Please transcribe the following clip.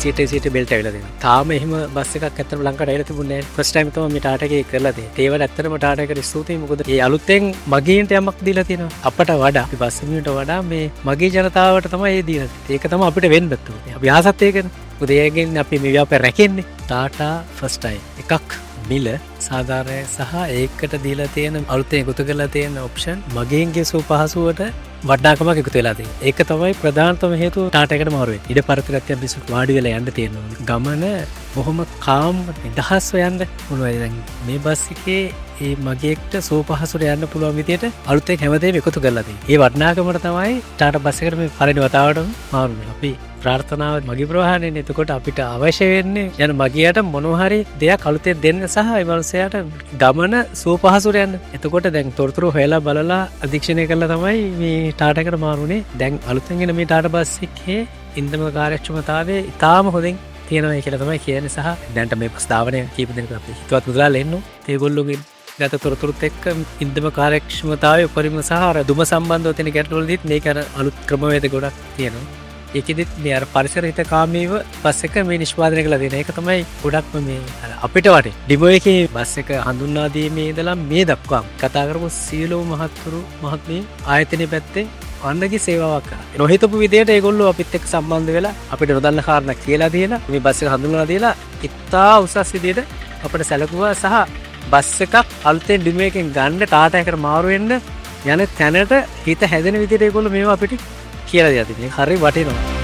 සීට belt ඇවිල්ලා තියෙනවා. තාම එහෙම බස් එකක් ඇත්තටම ලංකාවට ඇවිල්ලා තිබුණේ නැහැ. ෆස්ට් ටයිම් තමයි මේ ටාටා එකේ කරලා තියෙන්නේ. ඒවට ඇත්තටම ටාටා එකට ස්තුතියි. මොකද මේ අලුතෙන් මගීන්ට යමක් දීලා තියෙනවා. අපට වඩා අපි බස් හිමියට වඩා මේ මගේ ජනතාවට තමයි ඒ දීලා තියෙන්නේ. ඒක තමයි අපිට වෙන්නත් ඕනේ. අපි ආසත් ඒකනේ. මොකද ඒකෙන් අපි මේ ව්‍යාපාරය රැකෙන්නේ. ටාටා ෆස්ට් ටයිම් එකක් මිල සාධාරණය සහ ඒකට දීලා තියෙන අලුතෙන් එකතු කරලා තියෙන ඔප්ෂන් මගීන්ගේ සුවපහසුවට වටිනාකමක් එකතු වෙලා තියෙනවා. ඒක තමයි ප්‍රධානතම හේතුව ටාටා එකට මාරු වෙන්නේ. ඉඩ පරතරයක් යන මිනිස්සු වාඩි වෙලා යන්න තියෙනවා. ගමන බොහොම කාම් නිදහස්ව යන්න පුළුවන්. දැන් මේ බස් එකේ ඒ මගේකට සුවපහසුට යන්න පුළුවන් විදියට අලුතෙන් හැමදේම එකතු කරලා තියෙනවා. ඒ වටිනාකමට තමයි ටාටා බස් එකට මේ පළවෙනි වතාවටම මාරු වෙන්නේ. අපි ප්‍රාර්ථනාව මගී ප්‍රවාහනයේ එතකොට අපිට අවශ්‍ය වෙන්නේ යන මගියට මොනවා හරි දෙයක් අලුතෙන් දෙන්න සහ ඒ මනුස්සයාට ගමන සුවපහසුට යන්න. එතකොට දැන් තොරතුරු හොයලා බලලා අධීක්ෂණය කළා තමයි මේ ටාටා එකට මාරුනේ. දැන් අලුතෙන් එන මේ ටාටා බස් එකේ ඉන්ධන කාර්යක්ෂමතාවය ඉතාම හොඳින් තියෙනවා කියලා තමයි කියන්නේ. සහ දැන්ට මේ ප්‍රස්තාවනය කීප දෙනෙක් අපි හිතවත් මුදලාලා එන්නු ඒගොල්ලෝගේ ගත තොරතුරුත් එක්ක ඉන්ධන කාර්යක්ෂමතාවය උපරිම සහ අර දුම සම්බන්ධව තියෙන ගැටලුවලදීත් මේක අර අලුත් ක්‍රමවේද ගොඩක් තියෙනවා. ඒකෙදිත් මේ අර පරිසර හිතකාමීව බස් එක මේ නිෂ්පාදනය කළා දෙන එක තමයි ගොඩක්ම මේ අපිට වටේ. ඩිමෝ එකේ බස් එක හඳුන්වා දීමේ ඉඳලා මේ දක්වා කතා කරපු සියලුම මහත්තුරු මහත්මිය ආයතනයේ පැත්තේ වන්නගේ සේවාවක් කරා. නොහිතපු විදියට ඒගොල්ලෝ අපිත් එක්ක සම්බන්ධ වෙලා අපිට නොදන්න කාරණා කියලා දීලා මේ බස් එක හඳුන්වලා දීලා ඉතා උසස් විදියට අපිට සැලකුවා සහ බස් එකක් අලුතෙන් ඩිමෝ එකෙන් ගන්න ටාටා එකට මාරු වෙන්න යන තැනට හිත හැදෙන විදියට ඒගොල්ලෝ මේවා අපිට කියලා දෙනවා. හරි වටිනවා.